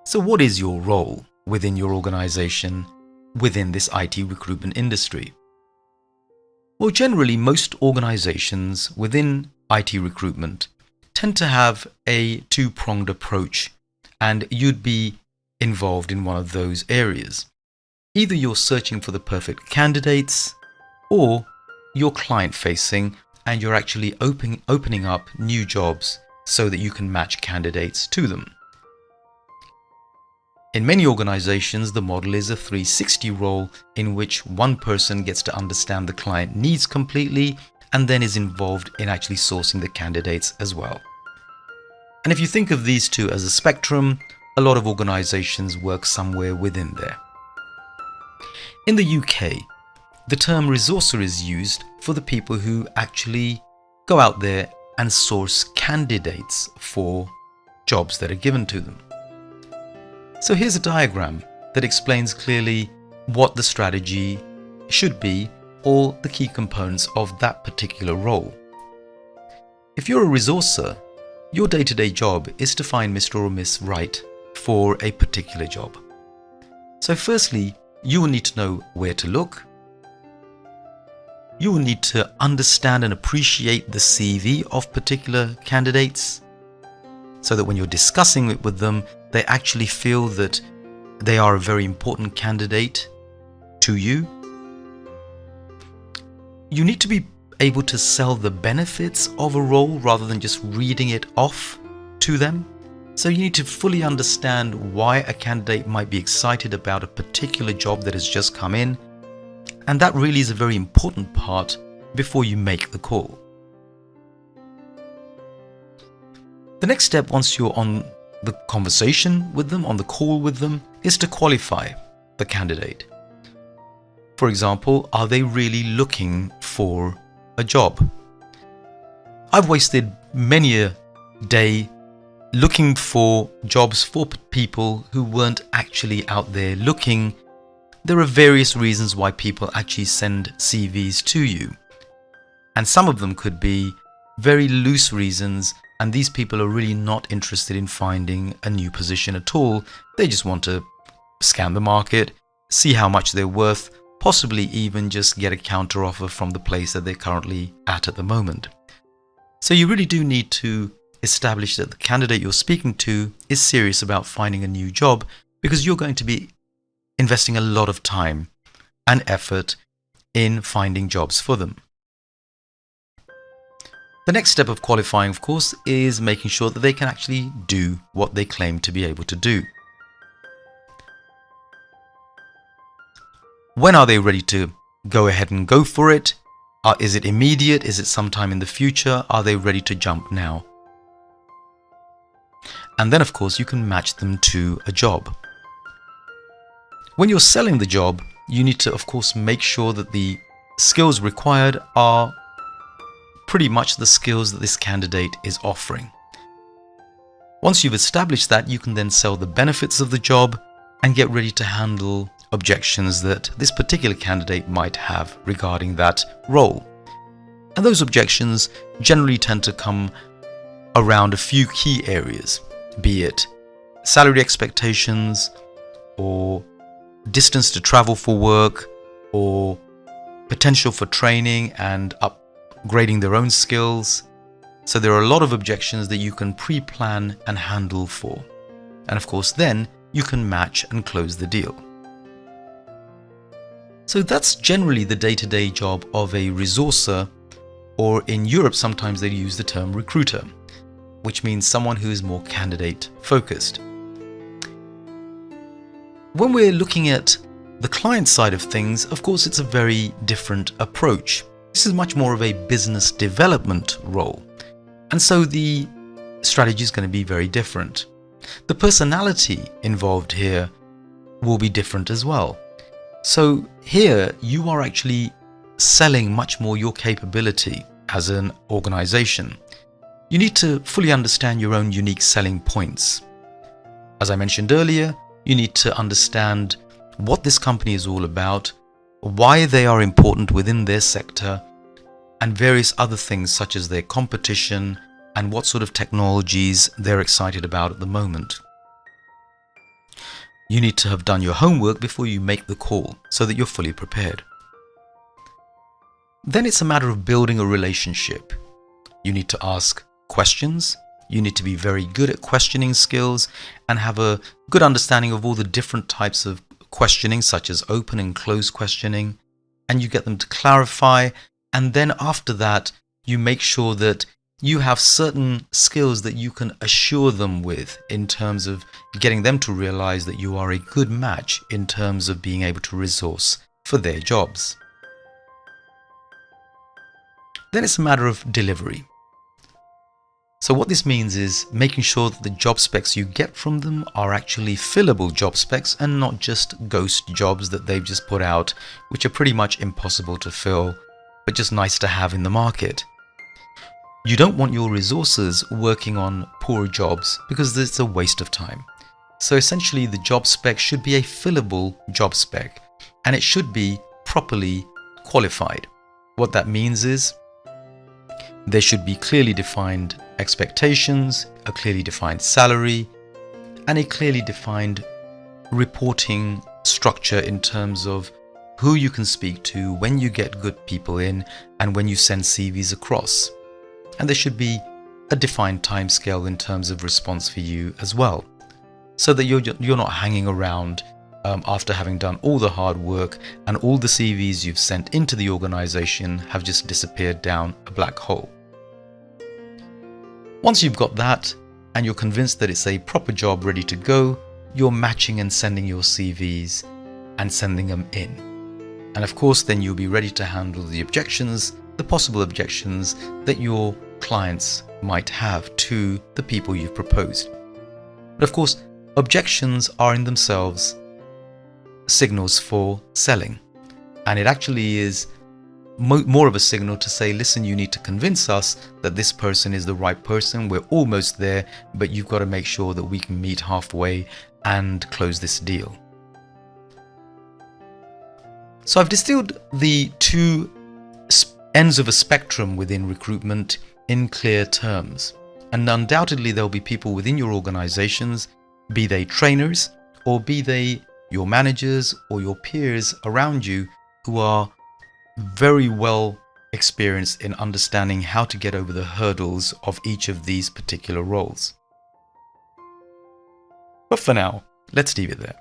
So what is your role within your organization within this IT recruitment industry? Well, generally, most organizations within IT recruitment tend to have a two-pronged approach, and you'd be involved in one of those areas. Either you're searching for the perfect candidates, or you're client-facing and you're actually opening up new jobs so that you can match candidates to them. In many organizations, the model is a 360 role in which one person gets to understand the client needs completely and then is involved in actually sourcing the candidates as well. And if you think of these two as a spectrum, a lot of organizations work somewhere within there. In the UK, the term resourcer is used for the people who actually go out there and source candidates for jobs that are given to them. So here's a diagram that explains clearly what the strategy should be, or the key components of that particular role. If you're a resourcer, your day-to-day job is to find Mr. or Miss Right for a particular job. So firstly, you will need to know where to look. You will need to understand and appreciate the CV of particular candidates, so that when you're discussing it with them, they actually feel that they are a very important candidate to you. You need to be able to sell the benefits of a role rather than just reading it off to them. So you need to fully understand why a candidate might be excited about a particular job that has just come in. And that really is a very important part before you make the call. The next step, once you're on the conversation with them, on the call with them, is to qualify the candidate. For example, are they really looking for a job? I've wasted many a day looking for jobs for people who weren't actually out there looking. There are various reasons why people actually send CVs to you, and some of them could be very loose reasons, and these people are really not interested in finding a new position at all. They just want to scan the market, see how much they're worth, possibly even just get a counter offer from the place that they're currently at the moment. So you really do need to establish that the candidate you're speaking to is serious about finding a new job, because you're going to be investing a lot of time and effort in finding jobs for them. The next step of qualifying, of course, is making sure that they can actually do what they claim to be able to do. When are they ready to go ahead and go for it? Is it immediate? Is it sometime in the future? Are they ready to jump now? And then, of course, you can match them to a job. When you're selling the job, you need to, of course, make sure that the skills required are pretty much the skills that this candidate is offering. Once you've established that, you can then sell the benefits of the job and get ready to handle objections that this particular candidate might have regarding that role. And those objections generally tend to come around a few key areas, be it salary expectations, or distance to travel for work, or potential for training and upgrading their own skills. So there are a lot of objections that you can pre-plan and handle for. And of course, then you can match and close the deal. So that's generally the day-to-day job of a resourcer, or in Europe, sometimes they use the term recruiter, which means someone who is more candidate focused. When we're looking at the client side of things, of course, it's a very different approach. This is much more of a business development role. And so the strategy is going to be very different. The personality involved here will be different as well. So here you are actually selling much more your capability as an organization. You need to fully understand your own unique selling points. As I mentioned earlier, you need to understand what this company is all about, why they are important within their sector, and various other things such as their competition and what sort of technologies they're excited about at the moment. You need to have done your homework before you make the call so that you're fully prepared. Then it's a matter of building a relationship. You need to ask questions. You need to be very good at questioning skills and have a good understanding of all the different types of questioning, such as open and closed questioning, and you get them to clarify. And then after that, you make sure that you have certain skills that you can assure them with in terms of getting them to realize that you are a good match in terms of being able to resource for their jobs. Then it's a matter of delivery. So what this means is making sure that the job specs you get from them are actually fillable job specs and not just ghost jobs that they've just put out, which are pretty much impossible to fill, but just nice to have in the market. You don't want your resources working on poor jobs because it's a waste of time. So essentially the job spec should be a fillable job spec and it should be properly qualified. What that means is there should be clearly defined expectations, a clearly defined salary, and a clearly defined reporting structure in terms of who you can speak to when you get good people in and when you send CVs across. And there should be a defined timescale in terms of response for you as well, so that you're not hanging around after having done all the hard work and all the CVs you've sent into the organization have just disappeared down a black hole. Once you've got that and you're convinced that it's a proper job ready to go, you're matching and sending your CVs and sending them in. And of course, then you'll be ready to handle the objections, the possible objections that your clients might have to the people you've proposed. But of course, objections are in themselves signals for selling. And it actually is more of a signal to say, listen, you need to convince us that this person is the right person. We're almost there, but you've got to make sure that we can meet halfway and close this deal. So I've distilled the two ends of a spectrum within recruitment in clear terms. And undoubtedly there'll be people within your organizations, be they trainers or be they your managers or your peers around you, who are very well experienced in understanding how to get over the hurdles of each of these particular roles. But for now, let's leave it there.